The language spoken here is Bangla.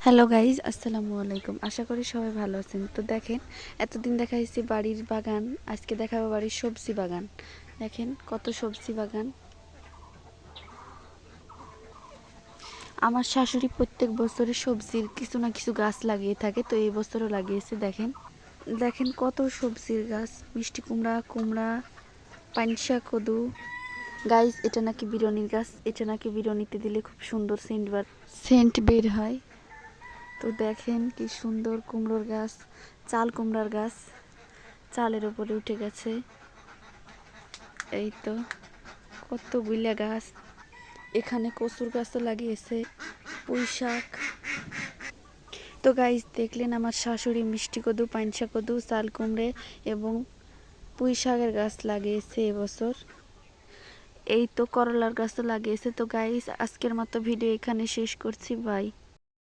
হ্যালো গাইজ, আসসালামু আলাইকুম। আশা করি সবাই ভালো আছেন। তো দেখেন, এতদিন দেখাইছি বাড়ির বাগান, আজকে দেখাবো বাড়ির সবজি বাগান। দেখেন কত সবজি বাগান। আমার শাশুড়ি প্রত্যেক বছরে সবজির কিছু না কিছু গাছ লাগিয়ে থাকে, তো এই বছরও লাগিয়েছে। দেখেন দেখেন কত সবজির গাছ, মিষ্টি কুমড়া, কুমড়া, পাইনশা, কদু। গাইজ, এটা নাকি বিরনির গাছ, এটা নাকি বিরনিতে দিলে খুব সুন্দর সেন্ট বের হয়। তো দেখেন কি সুন্দর কুমড়োর গাছ, চাল কুমড়ার গাছ চালের উপরে উঠে গেছে। এই তো কতগুলা গাছ। এখানে কচুর গাছও লাগিয়েছে, পুঁই শাক। তো গাইস, দেখলেন আমার শাশুড়ি মিষ্টি কদু, পাইনশা কদু, চাল কুমড়ে এবং পুঁই শাকের গাছ লাগিয়েছে এবছর। এই তো করলার গাছও লাগিয়েছে। তো গাইস, আজকের মতো ভিডিও এখানে শেষ করছি। বাই।